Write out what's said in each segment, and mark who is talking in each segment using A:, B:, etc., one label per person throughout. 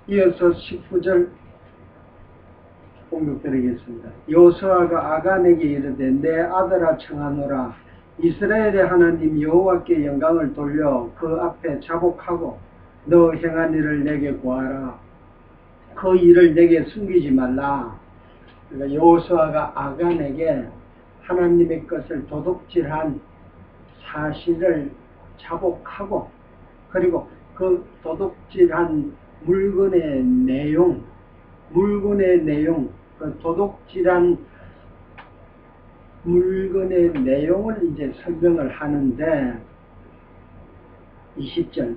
A: 이어서 19절 공격드리겠습니다. 여호수아가 아간에게 이르되 내 아들아 청하노라. 이스라엘의 하나님 여호와께 영광을 돌려 그 앞에 자복하고 너 행한 일을 내게 구하라. 그 일을 내게 숨기지 말라. 그러니까 여호수아가 아간에게 하나님의 것을 도둑질한 사실을 자복하고, 그리고 그 도둑질한 물건의 내용, 그 도둑질한 물건의 내용을 이제 설명을 하는데, 20절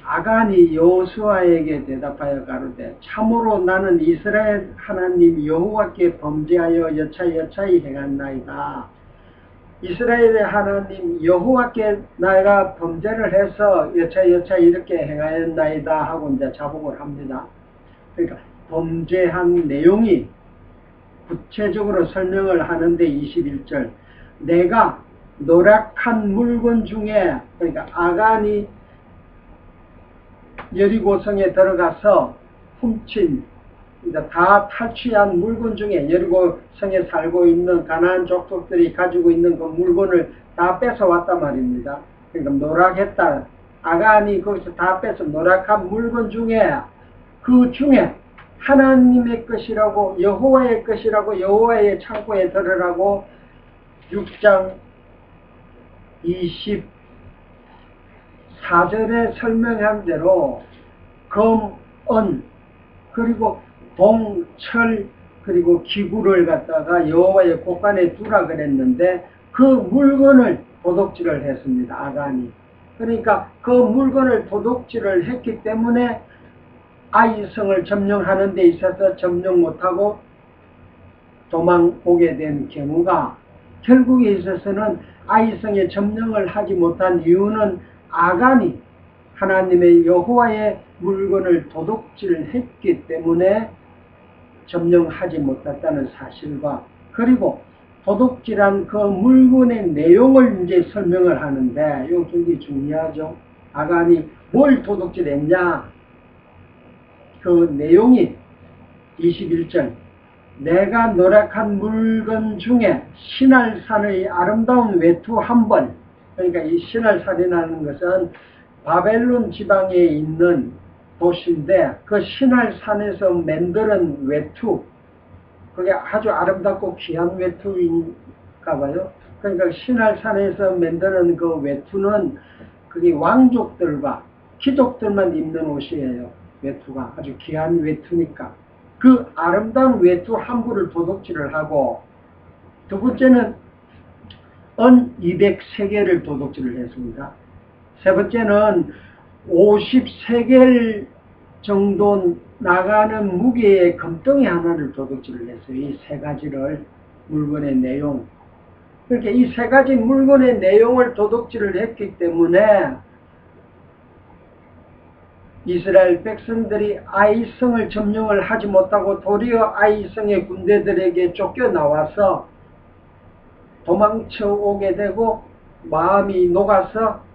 A: 아간이 여호수아에게 대답하여 가로되 참으로 나는 이스라엘 하나님 여호와께 범죄하여 여차여차히 행한나이다. 이스라엘의 하나님 여호와께 내가 범죄를 해서 여차여차히 이렇게 행하였나이다 하고 이제 자복을 합니다. 그러니까 범죄한 내용이 구체적으로 설명을 하는데, 21절 내가 노략한 물건 중에, 그러니까 아간이 여리고성에 들어가서 훔친, 다 탈취한 물건 중에, 여리고성에 살고 있는 가나안 족속들이 가지고 있는 그 물건을 다 뺏어왔단 말입니다. 그러니까 노략했다. 아간이 거기서 다 뺏어 노략한 물건 중에, 그 중에 하나님의 것이라고, 여호와의 것이라고, 여호와의 창고에 들으라고 6장 24절에 설명한 대로 금, 은, 그리고 동, 철, 그리고 기구를 갖다가 여호와의 곳간에 두라 그랬는데, 그 물건을 도둑질을 했습니다. 아간이. 그러니까 그 물건을 도둑질을 했기 때문에 아이성을 점령하는 데 있어서 점령 못하고 도망오게 된 경우가, 결국에 있어서는 아이성에 점령을 하지 못한 이유는 아간이 하나님의 여호와의 물건을 도둑질했기 때문에 점령하지 못했다는 사실과, 그리고 도둑질한 그 물건의 내용을 이제 설명을 하는데, 이거 굉장히 중요하죠. 아간이 뭘 도둑질했냐? 그 내용이 21절 내가 노력한 물건 중에 신할산의 아름다운 외투 한 벌, 그러니까 이 신할산이라는 것은 바벨론 지방에 있는 도시인데, 그 신할산에서 만드는 외투, 그게 아주 아름답고 귀한 외투인가 봐요. 그러니까 신할산에서 만드는 그 외투는 그게 왕족들과 귀족들만 입는 옷이에요. 외투가 아주 귀한 외투니까 그 아름다운 외투 한 부를 도둑질을 하고, 두 번째는 은 200세겔을 도둑질을 했습니다. 세 번째는 50세겔 정도 나가는 무게의 금덩이 하나를 도둑질을 했어요. 이 세 가지를, 물건의 내용. 그렇게 이 세 가지 물건의 내용을 도둑질을 했기 때문에 이스라엘 백성들이 아이성을 점령을 하지 못하고 도리어 아이성의 군대들에게 쫓겨나와서 도망쳐 오게 되고, 마음이 녹아서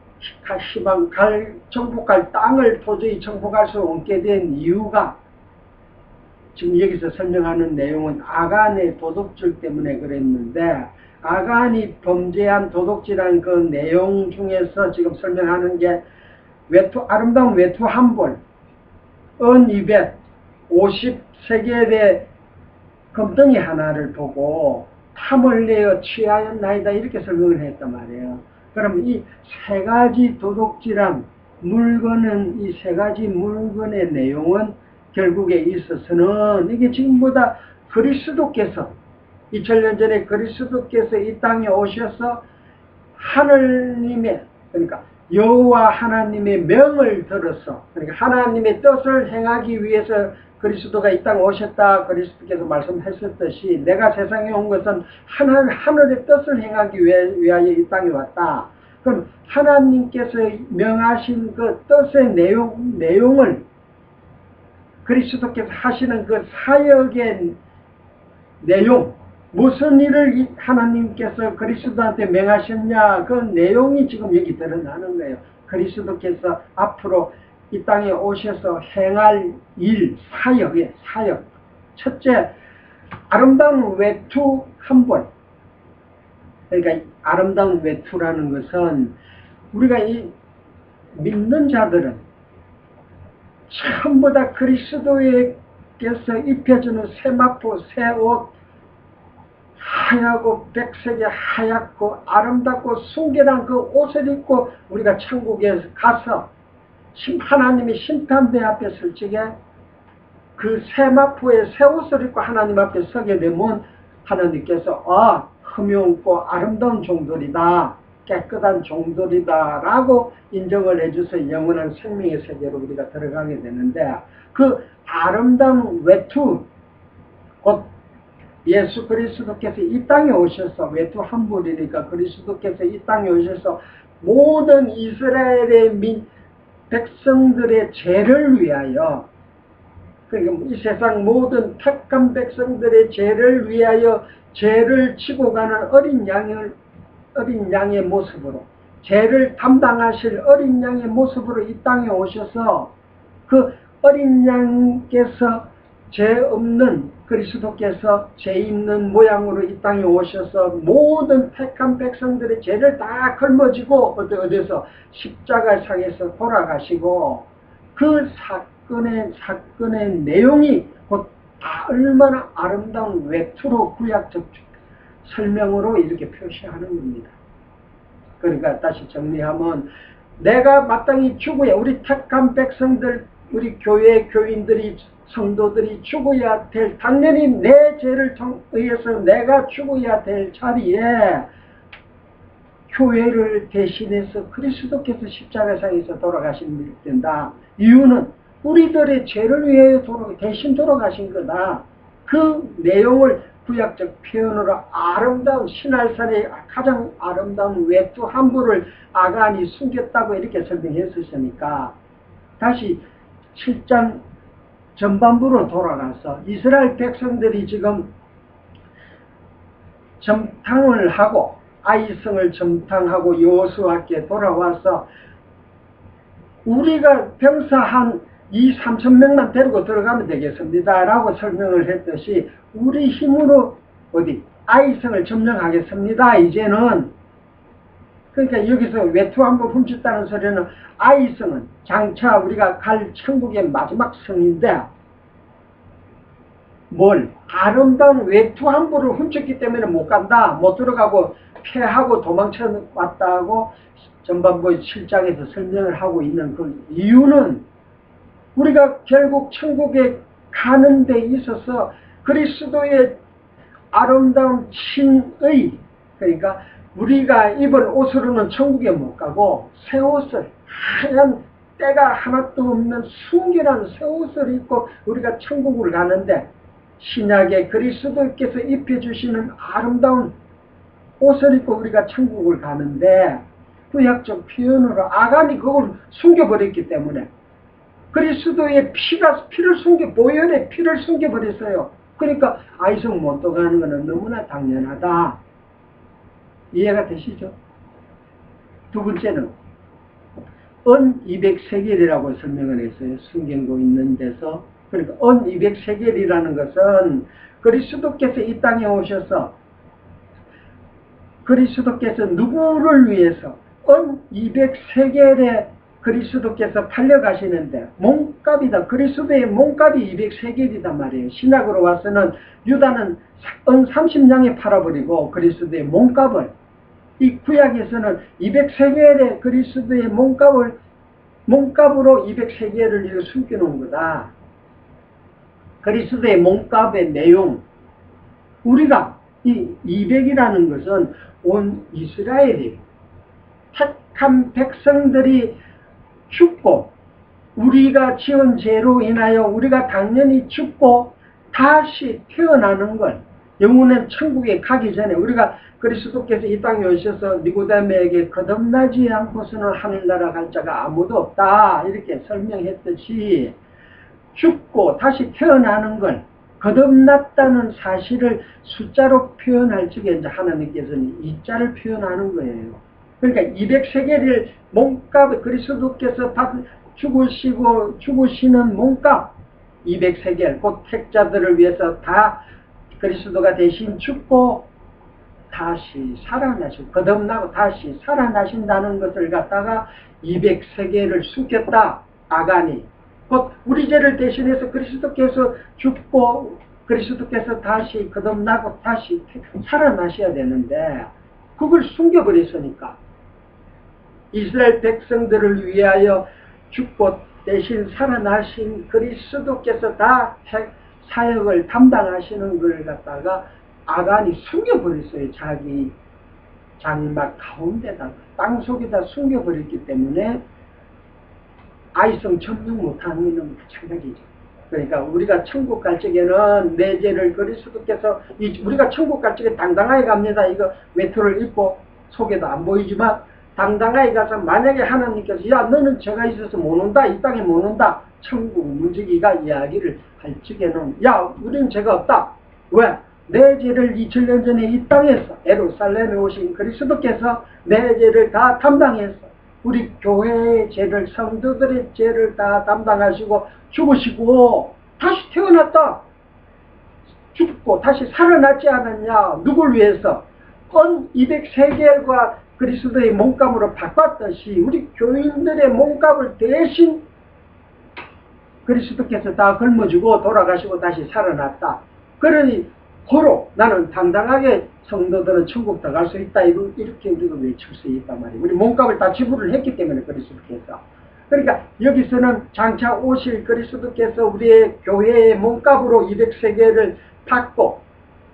A: 정복할 땅을 도저히 정복할 수 없게 된 이유가, 지금 여기서 설명하는 내용은 아간의 도둑질 때문에 그랬는데, 아간이 범죄한 도둑질한 그 내용 중에서 지금 설명하는 게 외투, 아름다운 외투 한 벌, 은 200, 50세겔의 금덩이 하나를 보고 탐을 내어 취하였나이다, 이렇게 설명을 했단 말이에요. 그럼 이 세 가지 도둑질한 물건은, 이 세 가지 물건의 내용은 결국에 있어서는 이게 지금보다 그리스도께서 2000년 전에 그리스도께서 이 땅에 오셔서 하느님의, 그러니까 여호와 하나님의 명을 들어서, 그러니까 하나님의 뜻을 행하기 위해서 그리스도가 이 땅에 오셨다, 그리스도께서 말씀하셨듯이 내가 세상에 온 것은 하늘의 뜻을 행하기 위하여 이 땅에 왔다. 그럼 하나님께서 명하신 그 뜻의 내용을, 그리스도께서 하시는 그 사역의 내용, 무슨 일을 하나님께서 그리스도한테 명하셨냐, 그 내용이 지금 여기 드러나는 거예요. 그리스도께서 앞으로 이 땅에 오셔서 행할 일, 사역. 첫째, 아름다운 외투 한 벌. 그러니까 아름다운 외투라는 것은 우리가 이 믿는 자들은 전부 다 그리스도께서 입혀주는 세마포, 새옷, 하얗고 백색이 하얗고 아름답고 순결한 그 옷을 입고 우리가 천국에 가서 하나님이 심판대 앞에 설 적에 그 세마포의 새 옷을 입고 하나님 앞에 서게 되면 하나님께서 흠용없고 아름다운 종들이다, 깨끗한 종들이다 라고 인정을 해줘서 영원한 생명의 세계로 우리가 들어가게 되는데, 그 아름다운 외투, 곧 예수 그리스도께서 이 땅에 오셔서, 외투 한 벌이니까 그리스도께서 이 땅에 오셔서 모든 이스라엘의 백성들의 죄를 위하여, 그러니까 이 세상 모든 택한 백성들의 죄를 위하여 죄를 지고 가는 어린 양의 모습으로, 죄를 담당하실 어린 양의 모습으로 이 땅에 오셔서 그 어린 양께서 죄 없는 그리스도께서 죄 있는 모양으로 이 땅에 오셔서 모든 택한 백성들의 죄를 다 걸머지고 어디서 십자가상에서 돌아가시고, 그 사건의 내용이 곧 얼마나 아름다운 외투로 구약적 설명으로 이렇게 표시하는 겁니다. 그러니까 다시 정리하면, 내가 마땅히 죽어야, 우리 택한 백성들, 우리 교회 교인들이, 성도들이 죽어야 될, 당연히 내 죄를 의해서 내가 죽어야 될 자리에 교회를 대신해서 그리스도께서 십자가상에서 돌아가신 된다. 이유는 우리들의 죄를 위해 대신 돌아가신 거다. 그 내용을 구약적 표현으로 아름다운 신할산의 가장 아름다운 외투 한 벌을 아간이 숨겼다고 이렇게 설명했었으니까, 다시 7장 전반부로 돌아가서 이스라엘 백성들이 지금 점탕을 하고, 아이성을 점탕하고 여호수아께 돌아와서 우리가 병사 한 2,000~3,000명만 데리고 들어가면 되겠습니다 라고 설명을 했듯이, 우리 힘으로 아이성을 점령하겠습니다 이제는. 그러니까 여기서 외투 한 번 훔쳤다는 소리는, 아이성은 장차 우리가 갈 천국의 마지막 성인데, 아름다운 외투 한 벌을 훔쳤기 때문에 못 간다, 못 들어가고 패하고 도망쳐 왔다고 전반부 7장에서 설명을 하고 있는 그 이유는, 우리가 결국 천국에 가는 데 있어서 그리스도의 아름다운 신의, 그러니까 우리가 입을 옷으로는 천국에 못 가고 새 옷을, 하얀 때가 하나도 없는 순결한 새 옷을 입고 우리가 천국을 가는데, 신약에 그리스도께서 입혀주시는 아름다운 옷을 입고 우리가 천국을 가는데, 구약적 표현으로 아간이 그걸 숨겨버렸기 때문에, 그리스도의 피를 보혈의 피를 숨겨버렸어요. 그러니까 아이성 못 들어가는 것은 너무나 당연하다. 이해가 되시죠? 두 번째는 은 200세겔이라고 설명을 했어요. 성경도 있는 데서. 그러니까 은 200세겔이라는 것은 그리스도께서 이 땅에 오셔서, 그리스도께서 누구를 위해서 은 200세겔에 그리스도께서 팔려가시는데, 몸값이다. 그리스도의 몸값이 200세겔이단 말이에요. 신약으로 와서는 유다는 은 30냥에 팔아버리고 그리스도의 몸값을, 이 구약에서는 200세겔의 그리스도의 몸값으로 200세겔을 숨겨놓은 거다. 그리스도의 몸값의 내용, 우리가 이 200이라는 것은 온 이스라엘이 택한 백성들이 죽고, 우리가 지은 죄로 인하여 우리가 당연히 죽고 다시 태어나는 걸, 영혼은 천국에 가기 전에 우리가 그리스도께서 이 땅에 오셔서 니고데모에게 거듭나지 않고서는 하늘나라 갈 자가 아무도 없다 이렇게 설명했듯이, 죽고 다시 태어나는 걸, 거듭났다는 사실을 숫자로 표현할 적에 이제 하나님께서는 이 자를 표현하는 거예요. 그러니까 200세겔을 몸값, 그리스도께서 죽으시는 몸값 200세겔, 곧 택자들을 위해서 다 그리스도가 대신 죽고 다시 살아나시고 거듭나고 다시 살아나신다는 것을 갖다가 200세겔을 숨겼다. 아간이 곧 우리 죄를 대신해서 그리스도께서 죽고 그리스도께서 다시 거듭나고 다시 살아나셔야 되는데 그걸 숨겨버렸으니까 이스라엘 백성들을 위하여 죽고 대신 살아나신 그리스도께서 다 사역을 담당하시는 걸 갖다가 아간이 숨겨버렸어요. 자기 장막 가운데다 땅속에다 숨겨버렸기 때문에 아이성 천명 못하는 이는 마찬가지죠. 그러니까 우리가 천국 갈 적에는 내 죄를 그리스도께서 우리가 천국 갈 적에 당당하게 갑니다. 이거 외투를 입고 속에도 안 보이지만 당당하게 가서 만약에 하나님께서 야 너는 죄가 있어서 못 온다. 이 땅에 못 온다. 천국 문지기가 이야기를 할 적에는 야 우리는 죄가 없다. 왜? 내 죄를 2000년 전에 이 땅에서 예루살렘에 오신 그리스도께서 내 죄를 다 담당해서 우리 교회의 죄를 성도들의 죄를 다 담당하시고 죽으시고 다시 태어났다. 죽고 다시 살아났지 않았냐. 누굴 위해서? 건 200세겔과 그리스도의 몸값으로 바꿨듯이 우리 교인들의 몸값을 대신 그리스도께서 다 걸머주고 돌아가시고 다시 살아났다. 그러니 고로 나는 당당하게 성도들은 천국 들어갈 수 있다. 이렇게 우리가 외칠 수 있단 말이에요. 우리 몸값을 다 지불을 했기 때문에 그리스도께서. 그러니까 여기서는 장차 오실 그리스도께서 우리의 교회의 몸값으로 200세겔을 받고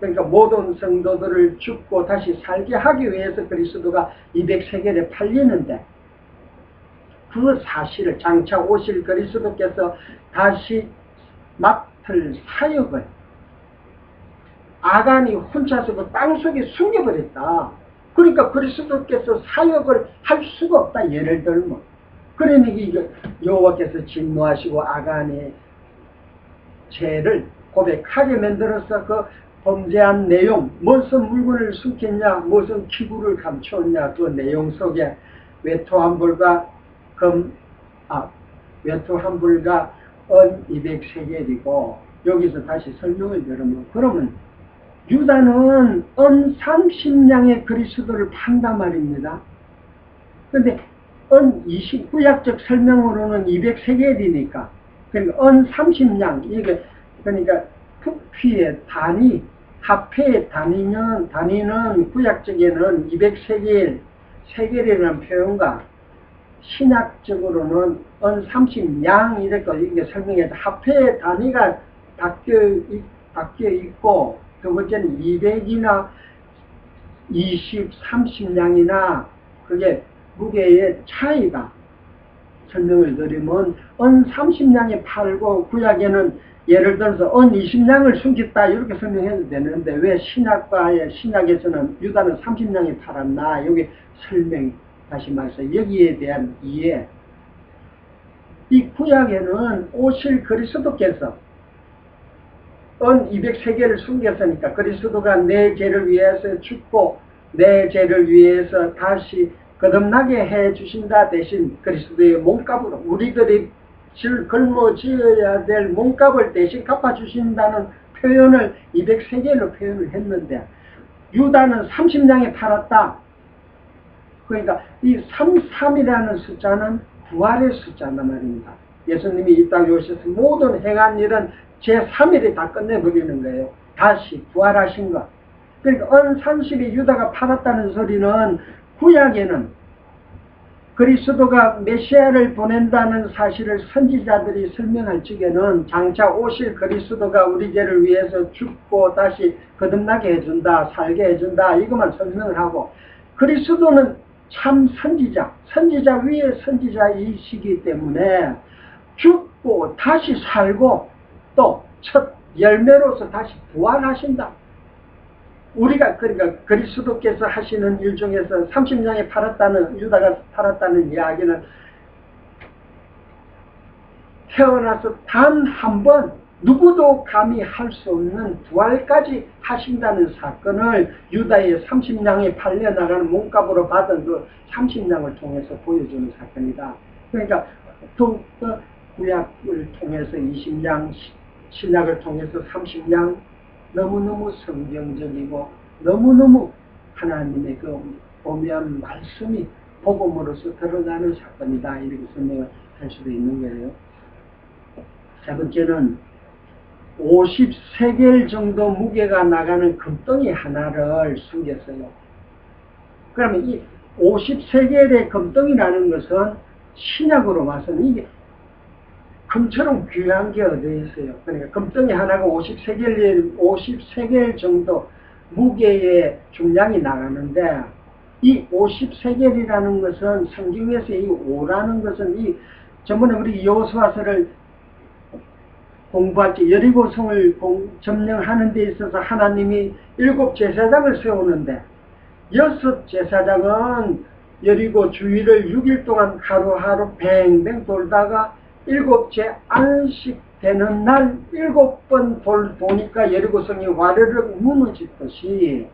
A: 그러니까 모든 성도들을 죽고 다시 살게 하기 위해서 그리스도가 200세겔에 팔리는데 그 사실을 장차 오실 그리스도께서 다시 맡을 사역을 아간이 혼자서 그 땅속에 숨겨버렸다. 그러니까 그리스도께서 사역을 할 수가 없다. 예를 들면 그러니 여호와께서 진노하시고 아간의 죄를 고백하게 만들어서 그 범죄한 내용 무슨 물건을 숨겼냐 무슨 기구를 감추었냐 그 내용 속에 외투 한 벌과 외투 한 벌과 은 200세겔이고 여기서 다시 설명을 들으면 그러면 유다는 은 30냥의 그리스도를 판단 말입니다. 그런데 은 29약적 설명으로는 200세겔이니까 그러니까 은 30냥 이게 그러니까 부피의 단위 합해의 단위는 구약적에는 200세겔 세겔이라는 표현과 신약적으로는 은 30냥 이렇게 설명해서 합해의 단위가 바뀌어 있고 두 번째는 200이나 20, 30냥이나 그게 무게의 차이가 설명을 드리면 은 30냥에 팔고 구약에는 예를 들어서 은 20냥을 숨겼다 이렇게 설명해도 되는데 왜 신약에서는 유다는 30냥에 팔았나 여기 설명 다시 말해서 여기에 대한 이해 이 구약에는 오실 그리스도께서 은 200세겔을 숨겼으니까 그리스도가 내 죄를 위해서 죽고 내 죄를 위해서 다시 거듭나게 해주신다 대신 그리스도의 몸값으로 우리들이 걸머지어야 될 몸값을 대신 갚아주신다는 표현을 200세겔로 표현을 했는데 유다는 30냥에 팔았다. 그러니까 이 33이라는 숫자는 부활의 숫자란 말입니다. 예수님이 이 땅에 오셔서 모든 행한 일은 제3일에 다 끝내버리는 거예요. 다시 부활하신 것. 그러니까 은 30이 유다가 팔았다는 소리는 구약에는 그리스도가 메시아를 보낸다는 사실을 선지자들이 설명할 적에는 장차 오실 그리스도가 우리 죄를 위해서 죽고 다시 거듭나게 해준다, 살게 해준다 이것만 설명을 하고 그리스도는 참 선지자 위에 선지자이시기 때문에 죽고 다시 살고 또 첫 열매로서 다시 부활하신다. 우리가 그러니까 그리스도께서 하시는 일 중에서 30냥에 유다가 팔았다는 이야기는 태어나서 단 한 번 누구도 감히 할 수 없는 부활까지 하신다는 사건을 유다의 30냥에 팔려나가는 몸값으로 받은 그 30냥을 통해서 보여주는 사건이다. 그러니까 더욱더 구약을 통해서 20장, 신약을 통해서 30장 너무너무 성경적이고 너무너무 하나님의 그 오묘한 말씀이 복음으로서 드러나는 사건이다. 이렇게 설명을 할 수도 있는 거예요. 세 번째는 50세겔 정도 무게가 나가는 금덩이 하나를 숨겼어요. 그러면 이 50세겔의 금덩이라는 것은 신약으로 봐서는 이게 금처럼 귀한 게 어디 있어요. 그러니까 금덩이 하나가 50세겔 정도 무게의 중량이 나가는데, 이 50세겔이라는 것은 성경에서 이 5라는 것은 이 저번에 우리 여호수아서를 공부할 때 여리고성을 점령하는 데 있어서 하나님이 7 제사장을 세우는데 6 제사장은 여리고 주위를 6일 동안 하루하루 뱅뱅 돌다가 7째 안식되는 날 7번 도니까 여리고성이 와르르 무너지듯이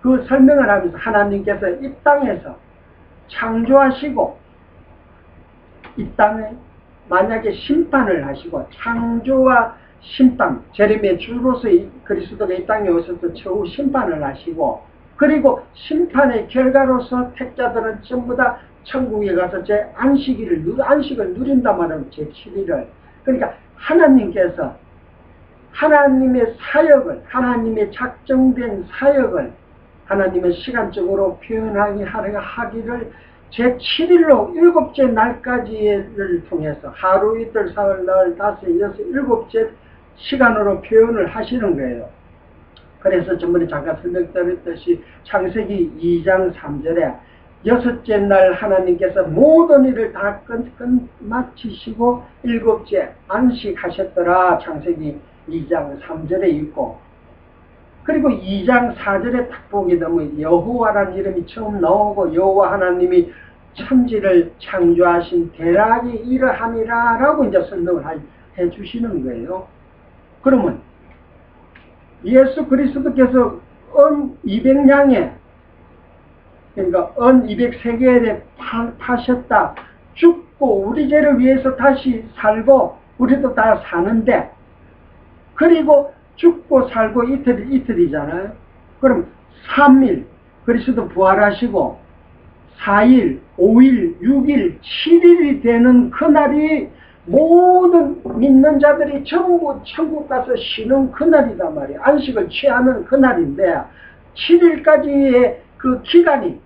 A: 그 설명을 하면서 하나님께서 이 땅에서 창조하시고 이 땅에 만약에 심판을 하시고 창조와 심판, 재림의 주로서 그리스도가 이 땅에 오셔서 최후 심판을 하시고, 그리고 심판의 결과로서 택자들은 전부 다 천국에 가서 제 안식을 누린단 말이에요. 제 7일을. 그러니까 하나님께서 하나님의 사역을, 하나님의 작정된 사역을 하나님의 시간적으로 하기를 제7일로 7째 날까지를 통해서 하루, 이틀, 사흘, 나흘, 다섯, 여섯, 7째 시간으로 표현을 하시는 거예요. 그래서 전번에 잠깐 설명드렸듯이 창세기 2장 3절에 6째 날 하나님께서 모든 일을 다 마치시고 7째 안식하셨더라. 창세기 2장 3절에 있고, 그리고 2장 4절에 딱 보게 되면 여호와라는 이름이 처음 나오고 여호와 하나님이 천지를 창조하신 대락이 이러함이라 라고 이제 설명을 해 주시는 거예요. 그러면 예수 그리스도께서 은 200냥에, 그러니까 은 200세겔에 파셨다, 죽고 우리 죄를 위해서 다시 살고 우리도 다 사는데, 그리고 죽고 살고 이틀이잖아요. 그럼 3일 그리스도 부활하시고 4일, 5일, 6일, 7일이 되는 그날이 모든 믿는 자들이 전부 천국 가서 쉬는 그날이단 말이에요. 안식을 취하는 그날인데 7일까지의 그 기간이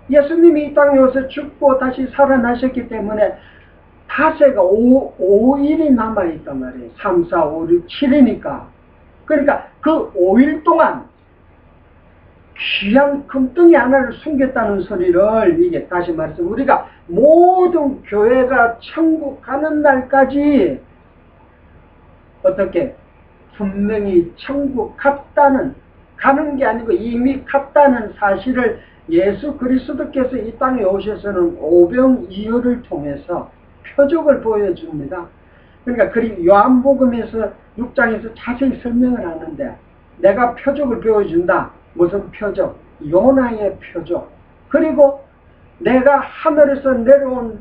A: 예수님이 이 땅에 오셔서 죽고 다시 살아나셨기 때문에 닷새가 5일이 남아있단 말이에요. 3, 4, 5, 6, 7이니까. 그러니까 그 5일 동안 귀한 금덩이 하나를 숨겼다는 소리를, 이게 다시 말해서 우리가 모든 교회가 천국 가는 날까지 어떻게 분명히 천국 갔다는, 가는 게 아니고 이미 갔다는 사실을 예수 그리스도께서 이 땅에 오셔서는 오병이어를 통해서 표적을 보여줍니다. 그러니까 요한복음에서 6장에서 자세히 설명을 하는데, 내가 표적을 보여준다. 무슨 표적? 요나의 표적. 그리고 내가 하늘에서 내려온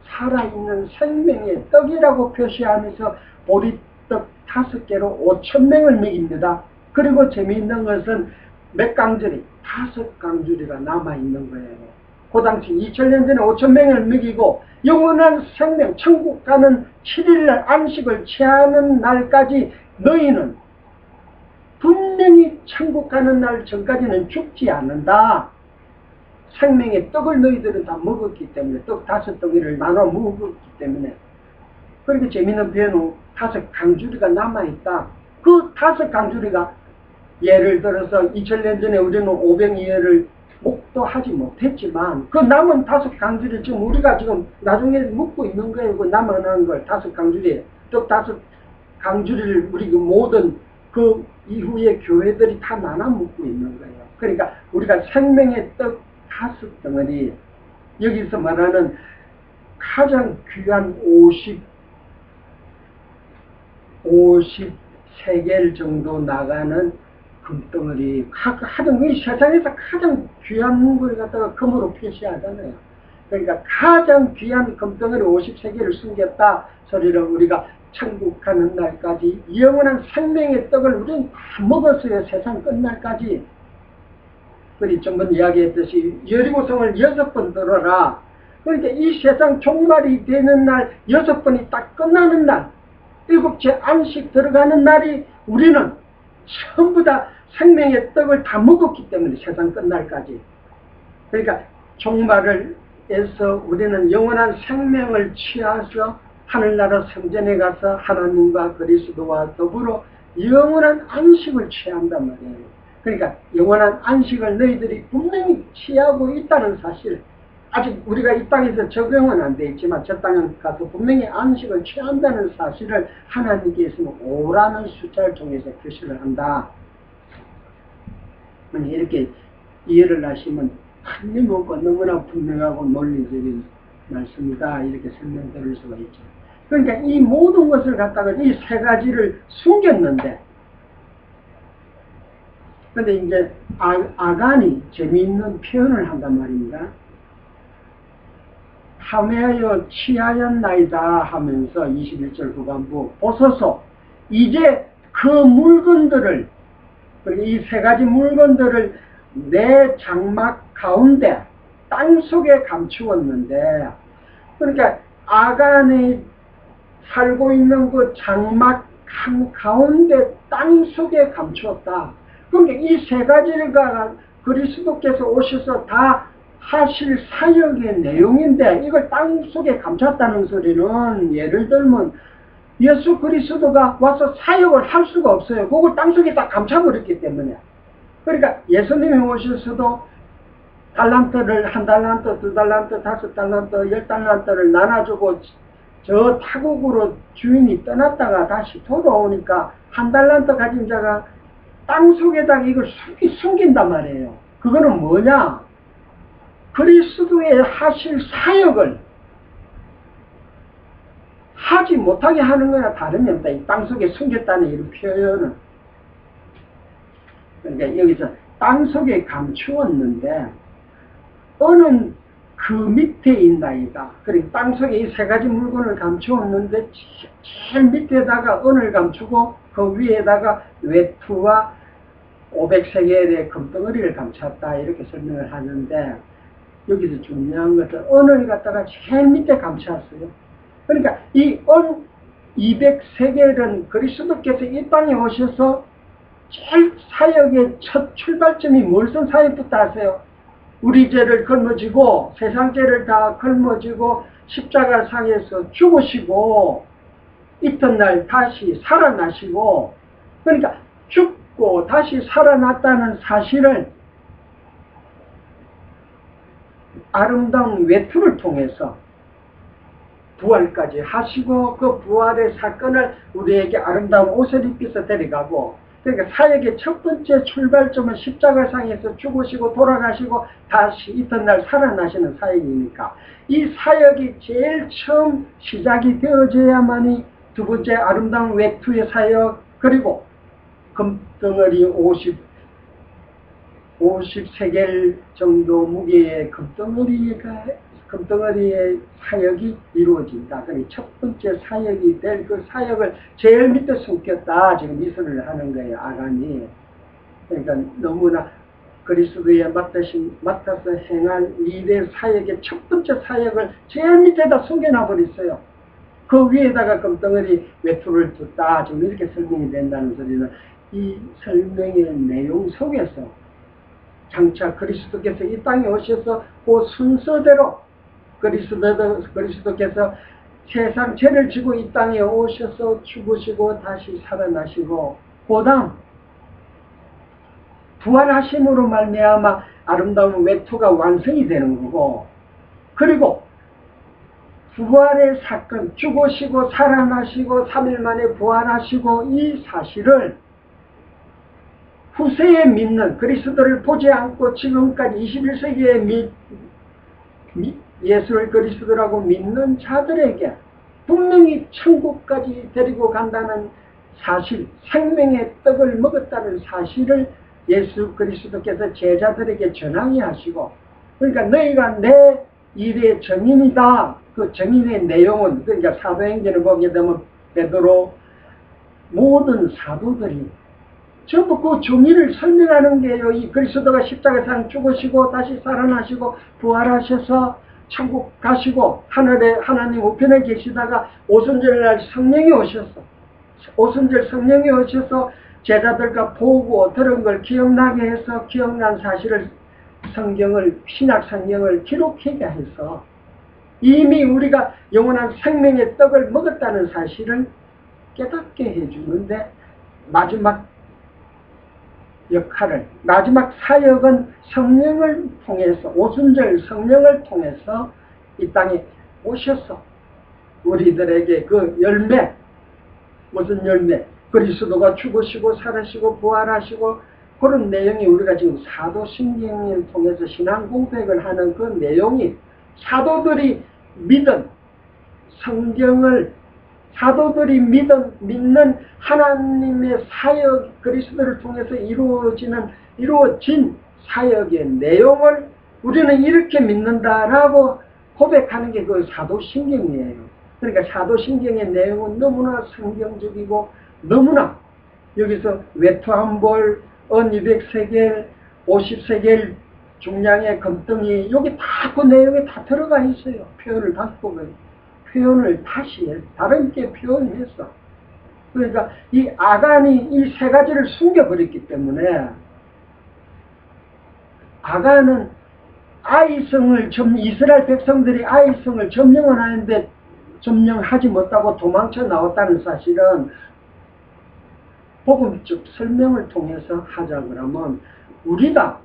A: 살아있는 생명의 떡이라고 표시하면서 보리떡 5개로 5,000명을 먹입니다. 그리고 재미있는 것은 몇 강줄이? 5강줄이가 남아있는 거예요. 그 당시 2000년 전에 5,000명을 먹이고 영원한 생명, 천국 가는 7일날 안식을 취하는 날까지 너희는 분명히 천국 가는 날 전까지는 죽지 않는다. 생명의 떡을 너희들은 다 먹었기 때문에, 떡 5덩이를 나눠 먹었기 때문에. 그리고 재미있는 표현은 5강줄이가 남아있다. 그 5강줄이가 예를 들어서 2000년 전에 우리는 오병이어를 목도하지 못했지만 그 남은 5강줄이 지금 우리가 지금 나중에 먹고 있는 거예요. 그 남아나는 걸 5강줄이, 떡 5강줄이를 우리 그 모든 그 이후에 교회들이 다 나눠 먹고 있는 거예요. 그러니까 우리가 생명의 떡 5덩어리, 여기서 말하는 가장 귀한 50세겔 정도 나가는 금덩어리, 하등 이 세상에서 가장 귀한 걸 갖다가 금으로 표시하잖아요. 그러니까 가장 귀한 금덩어리 50세계를 숨겼다 소리를 우리가 천국 가는 날까지 영원한 생명의 떡을 우리는 다 먹었어요. 세상 끝날까지. 우리 전번 이야기했듯이 여리고성을 6번 들어라. 그러니까 이 세상 종말이 되는 날 6번이 딱 끝나는 날 7째 안식 들어가는 날이 우리는 전부 다 생명의 떡을 다 먹었기 때문에 세상 끝날까지. 그러니까 종말을 해서 우리는 영원한 생명을 취하서 하늘나라 성전에 가서 하나님과 그리스도와 더불어 영원한 안식을 취한단 말이에요. 그러니까 영원한 안식을 너희들이 분명히 취하고 있다는 사실, 아직 우리가 이 땅에서 적용은 안 돼 있지만 저 땅에 가서 분명히 안식을 취한다는 사실을 하나님께서는 5라는 숫자를 통해서 표시를 한다. 이렇게 이해를 하시면 틀림없고 너무나 분명하고 논리적인 말씀이다, 이렇게 설명드릴 수가 있죠. 그러니까 이 모든 것을 갖다가 이 세 가지를 숨겼는데, 근데 이제 아간이 재미있는 표현을 한단 말입니다. 함에하여 취하였나이다 하면서 21절 후반부 보소서 이제 그 물건들을, 이 세 가지 물건들을 내 장막 가운데 땅 속에 감추었는데, 그러니까 아간이 살고 있는 그 장막 가운데 땅 속에 감추었다. 그러니까 이 세 가지가 그리스도께서 오셔서 다 하실 사역의 내용인데 이걸 땅 속에 감췄다는 소리는, 예를 들면 예수 그리스도가 와서 사역을 할 수가 없어요. 그걸 땅 속에 다 감춰버렸기 때문에. 그러니까 예수님이 오셔서도 달란트를, 1달란트, 2달란트, 5달란트, 10달란트를 나눠주고 저 타국으로 주인이 떠났다가 다시 돌아오니까 1달란트 가진 자가 땅 속에다가 이걸 숨긴단 말이에요. 그거는 뭐냐? 그리스도의 하실 사역을 하지 못하게 하는 거나 다름이 없다. 이 땅 속에 숨겼다는 이런 표현은. 그러니까 여기서 땅 속에 감추었는데 은은 그 밑에 있나이다. 그러니까 땅 속에 이 세 가지 물건을 감추었는데 제일 밑에다가 은을 감추고 그 위에다가 외투와 500세겔의 금덩어리를 감췄다, 이렇게 설명을 하는데, 여기서 중요한 것은 은을 갖다가 제일 밑에 감췄어요. 그러니까 이 은 200세겔은 그리스도께서 이 땅에 오셔서 제일 사역의 첫 출발점이 무슨 사역부터 하세요? 우리 죄를 걸머지고 세상 죄를 다 걸머지고 십자가 상에서 죽으시고 이튿날 다시 살아나시고, 그러니까 죽고 다시 살아났다는 사실을 아름다운 외투를 통해서 부활까지 하시고 그 부활의 사건을 우리에게 아름다운 옷을 입혀서 데려가고, 그러니까 사역의 첫 번째 출발점은 십자가상에서 죽으시고 돌아가시고 다시 이튿날 살아나시는 사역이니까 이 사역이 제일 처음 시작이 되어져야만이 두 번째 아름다운 외투의 사역, 그리고 금덩어리 50세겔 정도 무게의 금덩어리의 사역이 이루어진다. 그러니 첫 번째 사역이 될 그 사역을 제일 밑에 숨겼다, 지금 이 소리를 하는 거예요, 아간이. 그러니까 너무나 그리스도에 맡아서 행한 일의 사역의 첫 번째 사역을 제일 밑에다 숨겨놔 버렸어요. 그 위에다가 금덩어리 외투를 뒀다, 지금 이렇게 설명이 된다는 소리는, 이 설명의 내용 속에서 장차 그리스도께서 이 땅에 오셔서 그 순서대로 그리스도께서 세상 죄를 지고 이 땅에 오셔서 죽으시고 다시 살아나시고 그 다음 부활하심으로 말미암아 아름다운 외투가 완성이 되는 거고, 그리고 부활의 사건, 죽으시고 살아나시고 3일 만에 부활하시고 이 사실을 후세에 믿는, 그리스도를 보지 않고 지금까지 21세기에 예수를 그리스도라고 믿는 자들에게 분명히 천국까지 데리고 간다는 사실, 생명의 떡을 먹었다는 사실을 예수 그리스도께서 제자들에게 전하게 하시고, 그러니까 너희가 내 일의 정인이다. 그 정인의 내용은, 그러니까 사도행전을 보게 되면 베드로, 모든 사도들이 전부 그 정의를 설명하는 게요. 이 그리스도가 십자가상 죽으시고 다시 살아나시고 부활하셔서 천국 가시고 하늘에 하나님 우편에 계시다가 오순절날 성령이 오셨어. 오순절 성령이 오셔서 제자들과 보고 들은 걸 기억나게 해서 기억난 사실을 성경을, 신약 성경을 기록하게 해서 이미 우리가 영원한 생명의 떡을 먹었다는 사실을 깨닫게 해주는데, 마지막 역할을, 마지막 사역은 성령을 통해서, 오순절 성령을 통해서 이 땅에 오셔서 우리들에게 그 열매, 무슨 열매? 그리스도가 죽으시고 살으시고 부활하시고 그런 내용이 우리가 지금 사도신경을 통해서 신앙 고백을 하는 그 내용이 사도들이 믿은 성경을, 사도들이 믿는 하나님의 사역, 그리스도를 통해서 이루어진 사역의 내용을 우리는 이렇게 믿는다라고 고백하는 게 그 사도신경이에요. 그러니까 사도신경의 내용은 너무나 성경적이고 너무나 여기서 외투한벌, 은 200세겔, 50세겔 중량의 금덩이, 여기 다 그 내용에 다 들어가 있어요. 표현을 다시 보면. 표현을 다시 다른게 표현했어. 그러니까 이 아간이 이 세 가지를 숨겨버렸기 때문에 아간은 아이성을 이스라엘 백성들이 아이성을 점령을 하는데 점령하지 못하고 도망쳐 나왔다는 사실은 복음적 설명을 통해서 하자 그러면, 우리가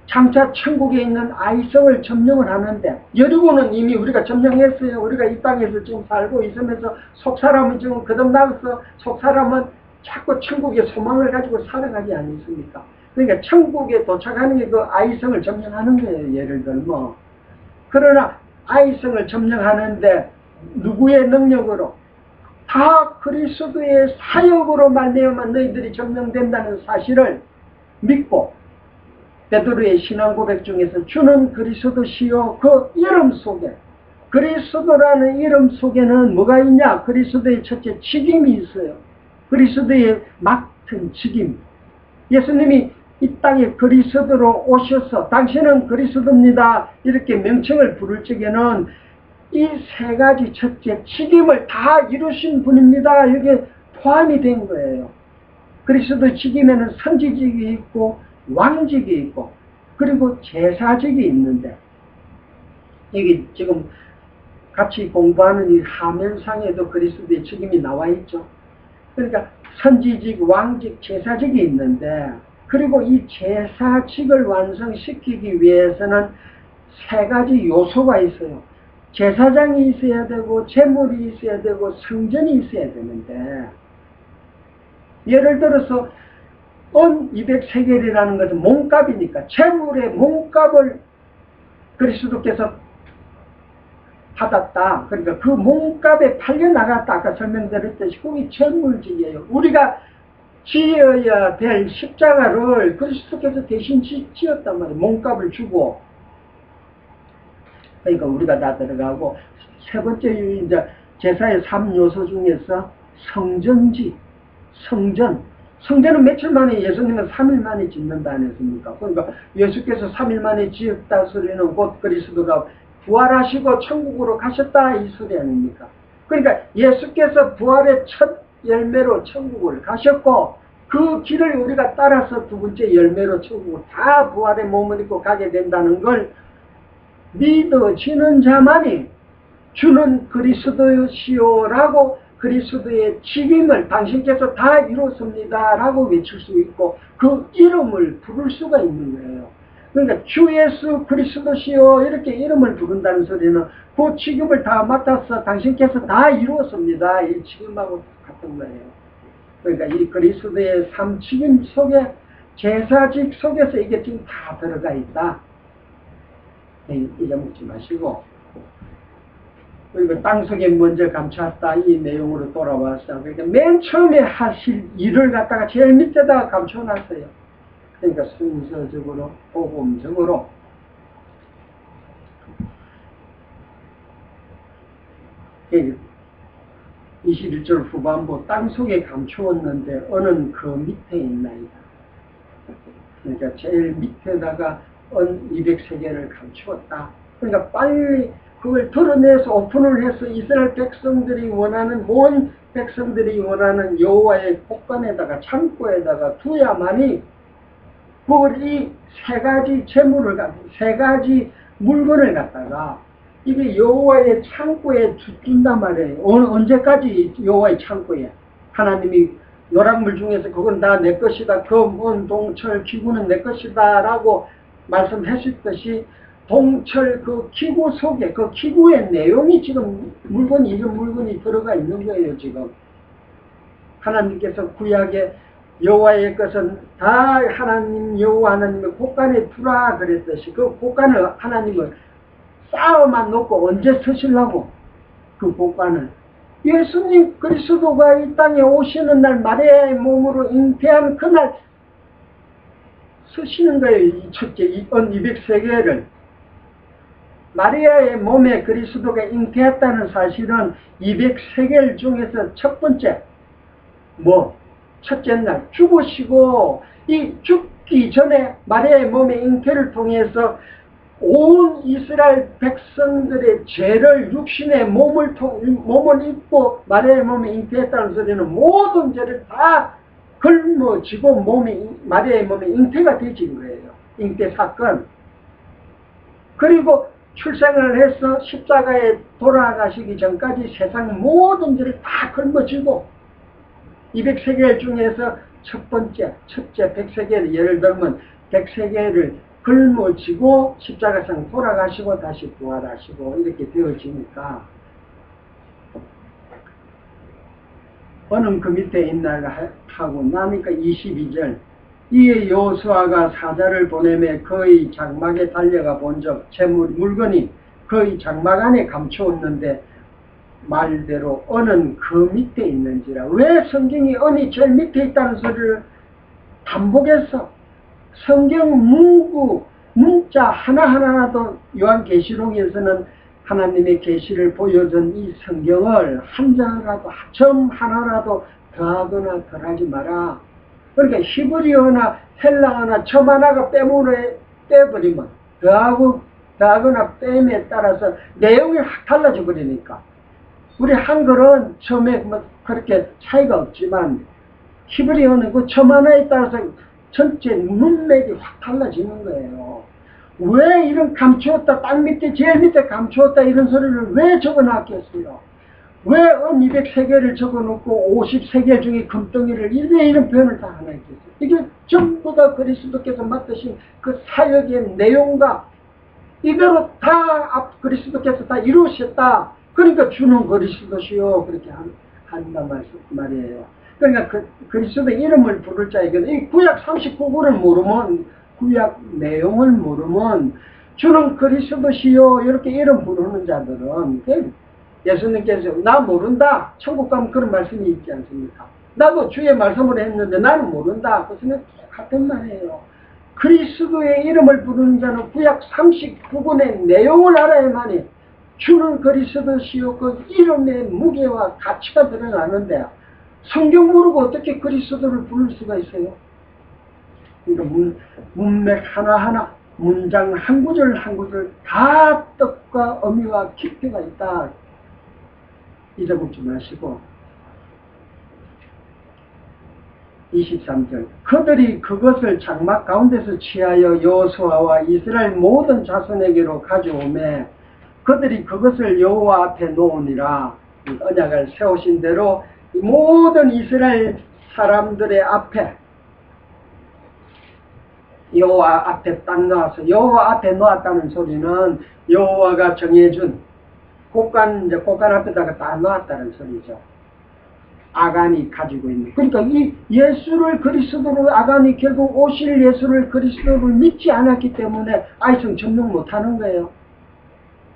A: 장차 천국에 있는 아이성을 점령을 하는데, 여리고는 이미 우리가 점령했어요. 우리가 이 땅에서 지금 살고 있으면서 속사람은 지금 거듭나서 속사람은 자꾸 천국의 소망을 가지고 살아가지 않습니까? 그러니까 천국에 도착하는 게 그 아이성을 점령하는 거예요. 예를 들면. 그러나 아이성을 점령하는데 누구의 능력으로? 다 그리스도의 사역으로 말미암아 너희들이 점령된다는 사실을 믿고, 베드로의 신앙 고백 중에서 주는 그리스도시요, 그 이름 속에, 그리스도라는 이름 속에는 뭐가 있냐? 그리스도의 첫째 직임이 있어요. 그리스도의 맡은 직임. 예수님이 이 땅에 그리스도로 오셔서 당신은 그리스도입니다 이렇게 명칭을 부를 적에는 이 세 가지 첫째 직임을 다 이루신 분입니다. 이게 포함이 된 거예요. 그리스도 직임에는 선지직이 있고 왕직이 있고 그리고 제사직이 있는데, 여기 지금 같이 공부하는 이 화면상에도 그리스도의 직임이 나와 있죠. 그러니까 선지직, 왕직, 제사직이 있는데, 그리고 이 제사직을 완성시키기 위해서는 세 가지 요소가 있어요. 제사장이 있어야 되고 제물이 있어야 되고 성전이 있어야 되는데, 예를 들어서 은 200세겔이라는 것은 몸값이니까 제물의 몸값을 그리스도께서 받았다. 그러니까 그 몸값에 팔려나갔다. 아까 설명드렸듯이 그게 제물직이에요. 우리가 지어야 될 십자가를 그리스도께서 대신 지었단 말이에요. 몸값을 주고. 그러니까 우리가 다 들어가고, 세 번째 이제 제사의 3요소 중에서 성전지, 성전은 며칠 만에, 예수님은 3일 만에 짓는다 안 했습니까? 그러니까 예수께서 3일 만에 지었다 소리는 곧 그리스도가 부활하시고 천국으로 가셨다 이 소리 아닙니까? 그러니까 예수께서 부활의 첫 열매로 천국을 가셨고, 그 길을 우리가 따라서 두 번째 열매로 천국을 다 부활의 몸을 입고 가게 된다는 걸 믿어지는 자만이 주는 그리스도시오라고 그리스도의 직임을 당신께서 다 이뤘습니다 라고 외칠 수 있고 그 이름을 부를 수가 있는 거예요. 그러니까 주 예수 그리스도시오 이렇게 이름을 부른다는 소리는 그 직임을 다 맡아서 당신께서 다 이루었습니다 이 직임하고 같은 거예요. 그러니까 이 그리스도의 삼직임 속에, 제사직 속에서 이게 지금 다 들어가 있다. 잊어먹지 마시고, 그리고 땅속에 먼저 감추었다 이 내용으로 돌아왔어. 그러니까 맨 처음에 하실 일을 갖다가 제일 밑에다가 감춰놨어요. 그러니까 순서적으로 복음적으로 21절 후반부 땅속에 감추었는데 어는 그 밑에 있나이다. 그러니까 제일 밑에다가 언 200세계를 감추었다. 그러니까 빨리 그걸 드러내서 오픈을 해서 이스라엘 백성들이 원하는, 온 백성들이 원하는 여호와의 곳간에다가 창고에다가 두야만이 그걸 이 세 가지 재물을, 세 가지 물건을 갖다가 이게 여호와의 창고에 둔단 말이에요. 언제까지 여호와의 창고에? 하나님이 노란물 중에서 그건 다 내 것이다. 금, 은, 동철, 기구는 내 것이다 라고 말씀하셨듯이 동철 그 기구 속에 그 기구의 내용이 지금 물건이, 이런 물건이 들어가 있는 거예요. 지금 하나님께서 구약에 여호와의 것은 다 하나님, 여호와 하나님의 곳간에 두라 그랬듯이 그 곳간을 하나님을 쌓아만 놓고 언제 쓰시려고 그 곳간을 예수님 그리스도가 이 땅에 오시는 날 마리아의 몸으로 잉태한 그날 쓰시는 거예요. 이 첫째 이언 200세계를 마리아의 몸에 그리스도가 잉태했다는 사실은 200세계 중에서 첫 번째 첫째 날 죽으시고 이 죽기 전에 마리아의 몸의 잉태를 통해서 온 이스라엘 백성들의 죄를 육신의 몸을 입고 마리아의 몸에 잉태했다는 소리는 모든 죄를 다 걸머지고 마리아의 몸에 잉태가 되진 거예요. 잉태 사건. 그리고 출생을 해서 십자가에 돌아가시기 전까지 세상 모든 죄를 다 걸머지고 200세계 중에서 첫째 100세계를 예를 들면 100세계를 걸머지고 십자가상 돌아가시고 다시 부활하시고 이렇게 되어지니까 어느 그 밑에 있나 하고 나니까 22절 이에 여호수아가 사자를 보내매 그의 장막에 달려가 본즉 물건이 그의 장막 안에 감추었는데 말대로 언은 그 밑에 있는지라. 왜 성경이 언이 제일 밑에 있다는 소리를 반복해서 성경 문자 하나하나도 요한계시록에서는 하나님의 계시를 보여준 이 성경을 한 장이라도 점 하나라도 더하거나 덜하지 마라. 그러니까 히브리어나 헬라어나 점 하나가 빼버리면 더하거나 뺨에 따라서 내용이 확 달라져 버리니까 우리 한글은 처음에 그렇게 차이가 없지만 히브리어는 그 점 하나에 따라서 전체 문맥이 확 달라지는 거예요. 왜 이런 감추었다, 땅 밑에 제일 밑에 감추었다 이런 소리를 왜 적어놨겠어요? 왜 200세계를 적어놓고 50세계 중에 금덩이를 왜 이런 표현을 다 하나 했겠어요? 이게 전부 다 그리스도께서 맡으신 그 사역의 내용과 이대로 다 그리스도께서 다 이루셨다. 그러니까 주는 그리스도시요 그렇게 한단 말이에요. 그러니까 그리스도 이름을 부를 자에게는 이 구약 39구를 모르면 구약 내용을 모르면 주는 그리스도시요 이렇게 이름 부르는 자들은 예수님께서 나 모른다 천국 가면 그런 말씀이 있지 않습니까? 나도 주의 말씀을 했는데 나는 모른다. 그것은 같은 말이에요. 그리스도의 이름을 부르는 자는 구약 39군의 내용을 알아야만이 주는 그리스도시요 그 이름의 무게와 가치가 드러나는데 성경 모르고 어떻게 그리스도를 부를 수가 있어요? 그러니까 문맥 하나하나 문장 한 구절 한 구절 다 뜻과 의미와 깊이가 있다. 잊어먹지 마시고 23절 그들이 그것을 장막 가운데서 취하여 여호수아와 이스라엘 모든 자손에게로 가져오매 그들이 그것을 여호와 앞에 놓으니라. 언약을 세우신 대로 모든 이스라엘 사람들의 앞에 여호와 앞에 딱 놓아서 여호와 앞에 놓았다는 소리는 여호와가 정해준 곳간 앞에다가 딱 놓았다는 소리죠. 아간이 가지고 있는. 그러니까 이 예수를 그리스도로 아간이 결국 오실 예수를 그리스도를 믿지 않았기 때문에 아이성 전능 못하는 거예요.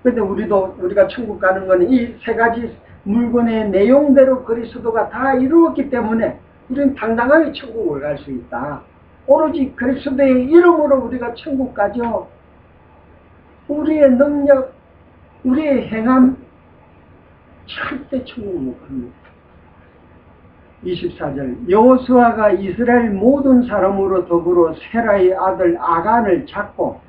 A: 근데 우리가 천국 가는 거는 이 세 가지 물건의 내용대로 그리스도가 다 이루었기 때문에 우리는 당당하게 천국을 갈 수 있다. 오로지 그리스도의 이름으로 우리가 천국 가죠. 우리의 능력, 우리의 행함, 절대 천국 못 갑니다. 24절 여호수아가 이스라엘 모든 사람으로 더불어 세라의 아들 아간을 잡고,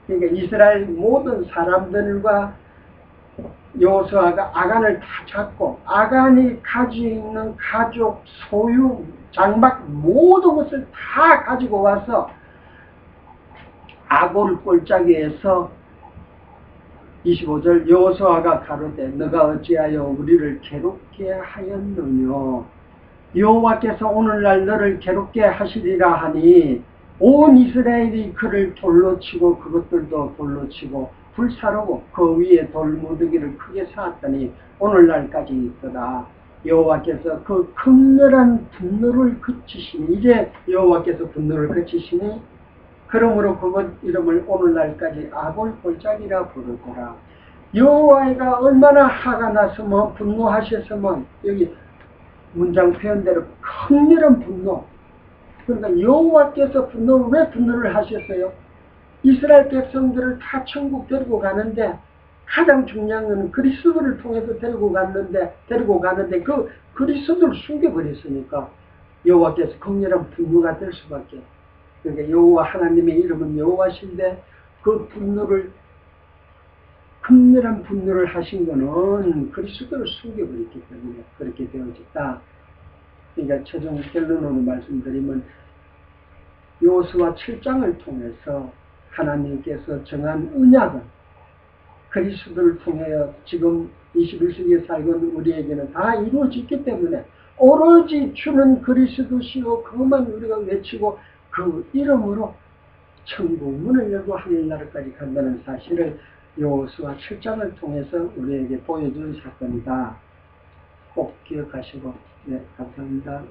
A: 그러니까 이스라엘 모든 사람들과 여호수아가 아간을 다 잡고, 아간이 가지고 있는 가족, 소유, 장막 모든 것을 다 가지고 와서 아골 골짜기에서 25절 여호수아가 가로되 너가 어찌하여 우리를 괴롭게 하였느냐. 여호와께서 오늘날 너를 괴롭게 하시리라 하니 온 이스라엘이 그를 돌로 치고 그것들도 돌로 치고 불사르고 그 위에 돌무더기를 크게 쌓았더니 오늘날까지 있더라. 여호와께서 그 극렬한 분노를 그치시니, 이제 여호와께서 분노를 그치시니 그러므로 그것 이름을 오늘날까지 아골 골짜기라 부르더라. 여호와가 얼마나 화가 났으면, 분노하셨으면, 여기 문장 표현대로 극렬한 분노. 그러니까 여호와께서 왜 분노를 하셨어요? 이스라엘 백성들을 다 천국 데리고 가는데, 가장 중요한 것은 그리스도를 통해서 데리고 가는데 그 그리스도를 숨겨버렸으니까 여호와께서 극렬한 분노가 될 수밖에. 그러니까 여호와 하나님의 이름은 여호와신데 그 분노를, 극렬한 분노를 하신 것은 그리스도를 숨겨버렸기 때문에 그렇게 되어졌다. 그러니까 최종 결론으로 말씀드리면 여호수아 7장을 통해서 하나님께서 정한 언약은 그리스도를 통하여 지금 21세기에 살고 있는 우리에게는 다 이루어졌기 때문에 오로지 주는 그리스도시요 그것만 우리가 외치고 그 이름으로 천국 문을 열고 하늘나라까지 간다는 사실을 여호수아 7장을 통해서 우리에게 보여준 사건이다. 꼭 기억하시고, 네, 감사합니다.